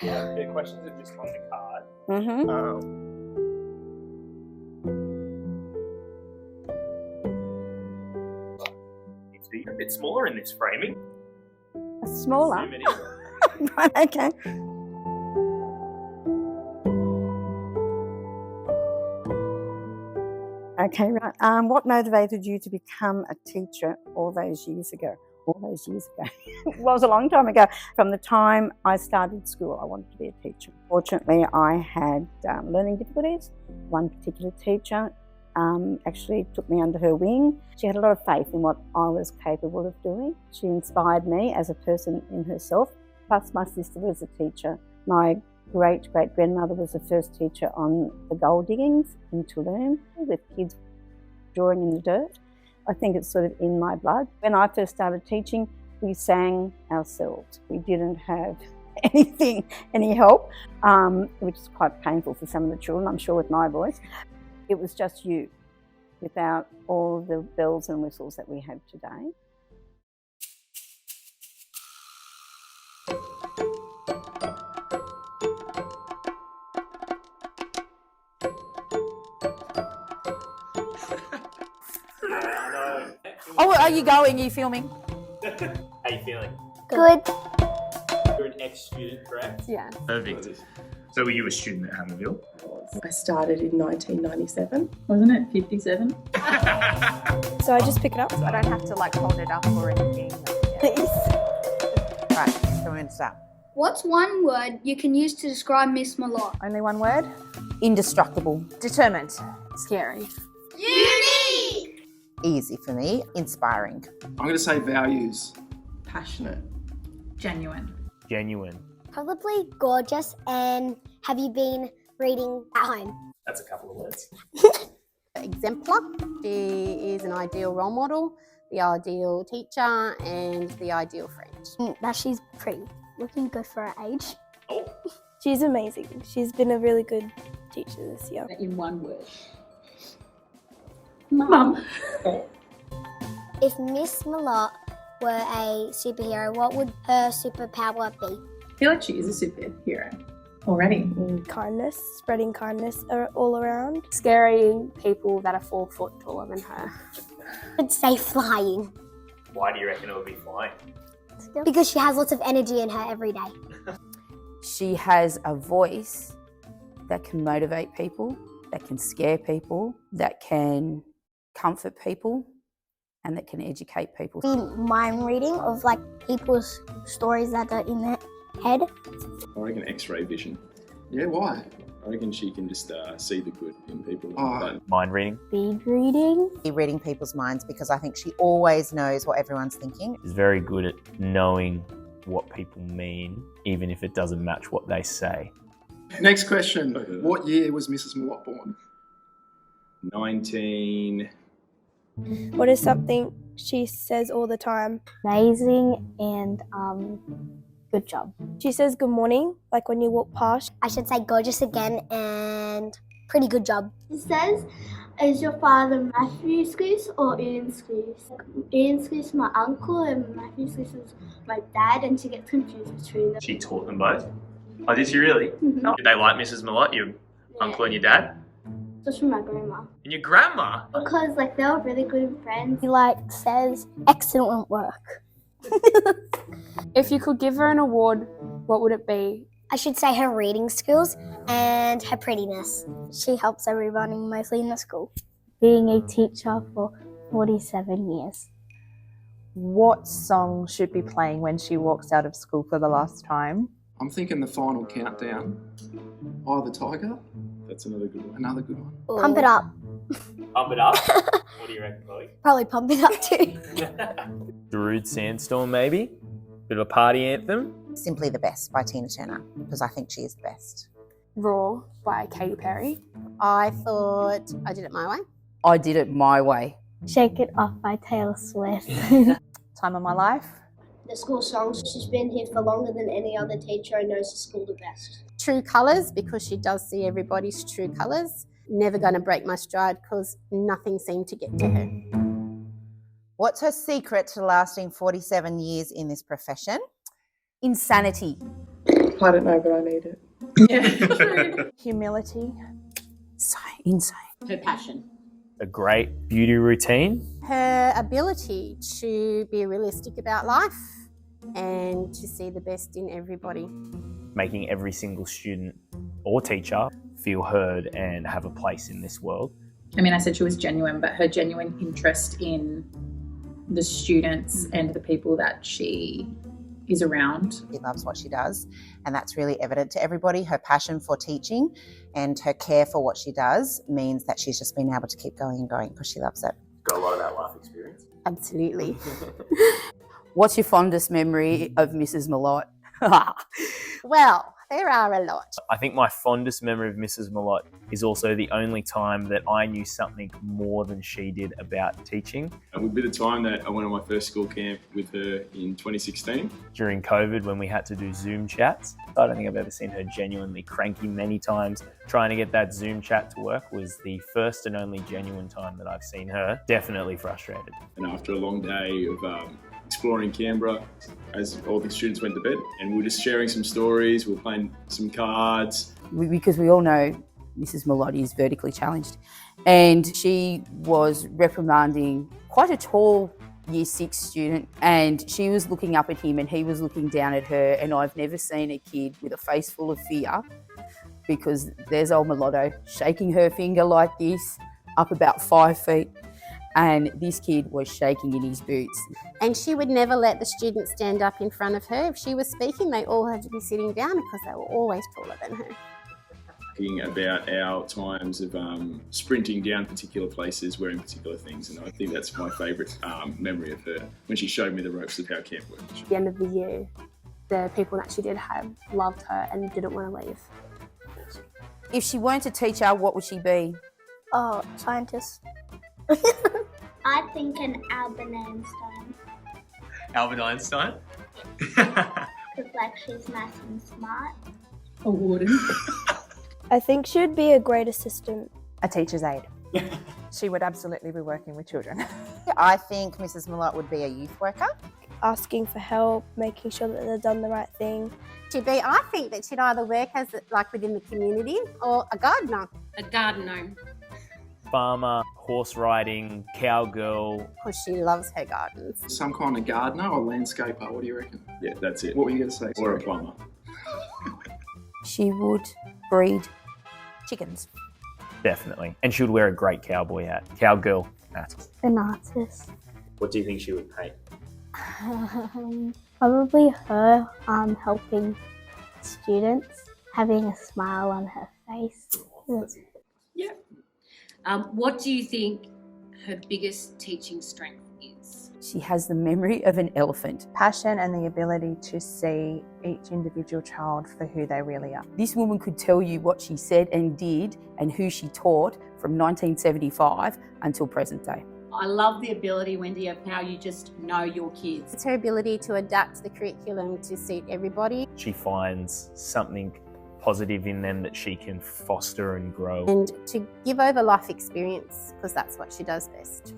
The questions are just on the card. Needs to be a bit smaller in this framing. Smaller? Zoom it in. Right, okay. Okay, right. What motivated you to become a teacher all those years ago? All those years ago. It was a long time ago. From the time I started school, I wanted to be a teacher. Fortunately, I had learning difficulties. One particular teacher actually took me under her wing. She had a lot of faith in what I was capable of doing. She inspired me as a person in herself. Plus, my sister was a teacher. My great-great-grandmother was the first teacher on the gold diggings in Tulum with kids drawing in the dirt. I think it's sort of in my blood. When I first started teaching, we sang ourselves. We didn't have any help, which is quite painful for some of the children, I'm sure, with my voice. It was just you, without all the bells and whistles that we have today. Oh, are you going? Are you filming? How you feeling? Good. You're an ex-student, correct? Yeah. Perfect. So were you a student at Hammondville? I started in 1997. Wasn't it 57? So I just pick it up. I don't have to hold it up or anything. Please. Right, so we're going to start. What's one word you can use to describe Miss Malott? Only one word? Indestructible. Determined. Scary. Unique! Easy for me. Inspiring. I'm going to say values. Passionate. Genuine. Genuine. Probably gorgeous. And have you been reading at home? That's a couple of words. Exemplar. She is an ideal role model, the ideal teacher, and the ideal friend. That she's pretty. Looking good for her age. Oh. She's amazing. She's been a really good teacher this year. In one word. Mum. If Miss Malott were a superhero, what would her superpower be? I feel like she is a superhero already. Kindness, spreading kindness all around. Scaring people that are 4 foot taller than her. I'd say flying. Why do you reckon it would be flying? Because she has lots of energy in her every day. She has a voice that can motivate people, that can scare people, that can comfort people, and that can educate people. Mind reading of people's stories that are in their head. I reckon X-ray vision. Yeah, why? I reckon she can just see the good in people. Oh. Mind reading. Speed reading. Reading people's minds, because I think she always knows what everyone's thinking. Is very good at knowing what people mean, even if it doesn't match what they say. Next question. What year was Mrs. Malott born? 19... What is something she says all the time? Amazing and good job. She says good morning, when you walk past. I should say gorgeous again and pretty good job. It says, is your father Matthew Screws or Ian Screws? Ian Screws is my uncle and Matthew Screws is my dad, and she gets confused between them. She taught them both? Oh, did she really? Mm-hmm. Did they like Mrs. Malott, your uncle and your dad? Especially my grandma. And your grandma? Because they were really good friends. He says excellent work. If you could give her an award, what would it be? I should say her reading skills and her prettiness. She helps everybody mostly in the school. Being a teacher for 47 years. What song should be playing when she walks out of school for the last time? I'm thinking the final countdown. Eye of the Tiger. That's another good one. Another good one. Pump it up. Pump it up? What do you reckon, Chloe? Probably pump it up too. Darude Sandstorm, maybe? Bit of a party anthem? Simply the Best by Tina Turner, because I think she is the best. Raw by Katy Perry. I thought I Did It My Way. I Did It My Way. Shake It Off by Taylor Swift. Time of My Life. The school songs, she's been here for longer than any other teacher and knows the school the best. True colours, because she does see everybody's true colours. Never going to break my stride, because nothing seemed to get to her. What's her secret to lasting 47 years in this profession? Insanity. I don't know, but I need it. Yeah. Humility. So insane. Her passion. A great beauty routine. Her ability to be realistic about life and to see the best in everybody. Making every single student or teacher feel heard and have a place in this world. I mean, I said she was genuine, but her genuine interest in the students and the people that she is around. She loves what she does, and that's really evident to everybody. Her passion for teaching and her care for what she does means that she's just been able to keep going and going because she loves it. Got a lot of that life experience. Absolutely. What's your fondest memory of Mrs. Malott? Well, there are a lot. I think my fondest memory of Mrs. Malott is also the only time that I knew something more than she did about teaching. It would be the time that I went on my first school camp with her in 2016. During COVID, when we had to do Zoom chats, I don't think I've ever seen her genuinely cranky many times. Trying to get that Zoom chat to work was the first and only genuine time that I've seen her definitely frustrated. And after a long day of exploring Canberra, as all the students went to bed, and we were just sharing some stories, we were playing some cards. Because we all know Mrs. Malott is vertically challenged, and she was reprimanding quite a tall Year 6 student, and she was looking up at him and he was looking down at her, and I've never seen a kid with a face full of fear, because there's old Malotto shaking her finger like this, up about 5 feet. And this kid was shaking in his boots. And she would never let the students stand up in front of her. If she was speaking, they all had to be sitting down because they were always taller than her. Thinking about our times of sprinting down particular places, wearing particular things, and I think that's my favourite memory of her, when she showed me the ropes of how camp worked. At the end of the year, the people that she did have loved her and didn't want to leave. If she weren't a teacher, what would she be? Oh, scientist. I think an Albert Einstein. Albert Einstein? Because like she's nice and smart. A warden. I think she would be a great assistant. A teacher's aide. She would absolutely be working with children. I think Mrs. Malott would be a youth worker. Asking for help, making sure that they've done the right thing. I think that she'd either work as like within the community or a gardener. A gardener. Farmer, horse riding, cowgirl. Because she loves her gardens. Some kind of gardener or landscaper, what do you reckon? Yeah, that's it. What were you going to say? Or a plumber. She would breed chickens. Definitely. And she would wear a great cowboy hat. Cowgirl hat. An artist. What do you think she would paint? Probably her helping students, having a smile on her face. Yeah. What do you think her biggest teaching strength is? She has the memory of an elephant. Passion and the ability to see each individual child for who they really are. This woman could tell you what she said and did and who she taught from 1975 until present day. I love the ability, Wendy, of how you just know your kids. It's her ability to adapt the curriculum to suit everybody. She finds something positive in them that she can foster and grow. And to give over life experience, because that's what she does best.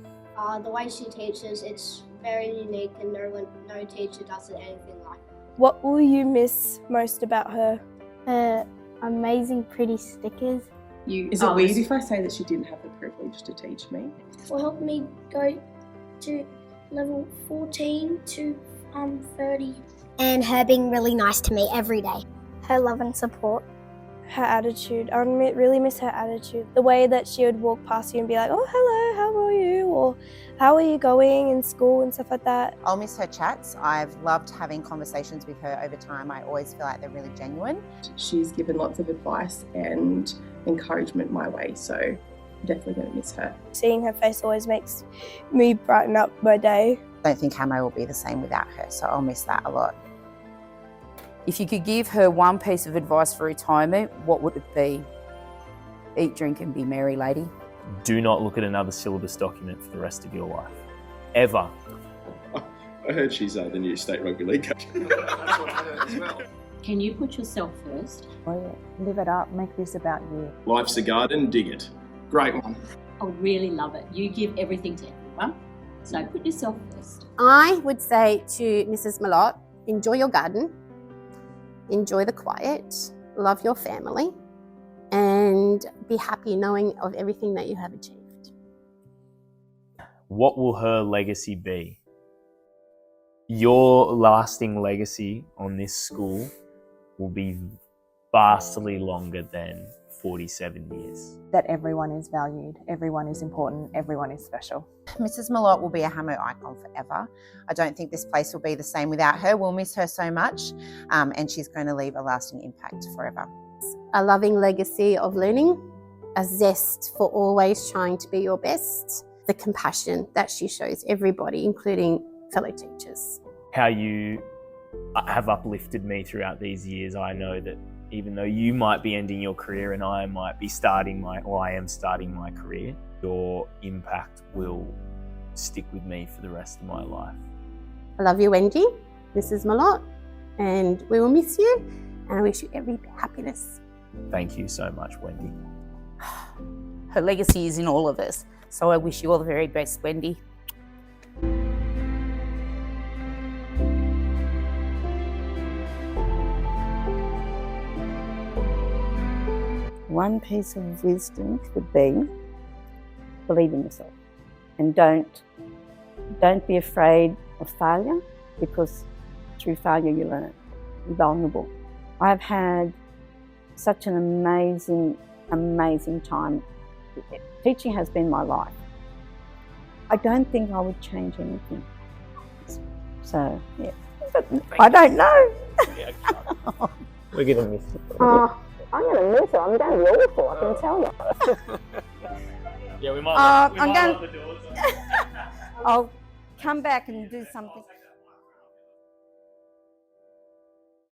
The way she teaches, it's very unique and no teacher does it anything like it. What will you miss most about her? Her amazing pretty stickers. Is it weird if I say that she didn't have the privilege to teach me? Will help me go to level 14 to 30. And her being really nice to me every day. Her love and support. Her attitude. I really miss her attitude. The way that she would walk past you and be like, oh, hello, how are you? Or how are you going in school and stuff like that. I'll miss her chats. I've loved having conversations with her over time. I always feel like they're really genuine. She's given lots of advice and encouragement my way, so I'm definitely going to miss her. Seeing her face always makes me brighten up my day. I don't think Hamo will be the same without her, so I'll miss that a lot. If you could give her one piece of advice for retirement, what would it be? Eat, drink and be merry, lady. Do not look at another syllabus document for the rest of your life. Ever. I heard she's the new state rugby league coach. That's what I heard as well. Can you put yourself first? Oh yeah, live it up, make this about you. Life's a garden, dig it. Great one. I really love it. You give everything to everyone, so put yourself first. I would say to Mrs. Malott, enjoy your garden, enjoy the quiet, love your family, and be happy knowing of everything that you have achieved. What will her legacy be? Your lasting legacy on this school will be vastly longer than 47 years. That everyone is valued, everyone is important, everyone is special. Mrs. Malott will be a Hammo icon forever. I don't think this place will be the same without her. We'll miss her so much, and she's going to leave a lasting impact forever. A loving legacy of learning, a zest for always trying to be your best, the compassion that she shows everybody, including fellow teachers. How you have uplifted me throughout these years. I know that even though you might be ending your career and I might be I am starting my career, your impact will stick with me for the rest of my life. I love you, Wendy, Mrs. Malott, and we will miss you, and I wish you every happiness. Thank you so much, Wendy. Her legacy is in all of us, so I wish you all the very best, Wendy. One piece of wisdom could be believe in yourself and don't be afraid of failure, because through failure you learn. Be vulnerable. I've had such an amazing time. Teaching has been my life. I don't think I would change anything. So, yeah. But I don't know. We're going to miss it. I'm going to miss it. I'm going to be awful, I can tell you. Yeah, we might lock the doors. I'll come back and do something.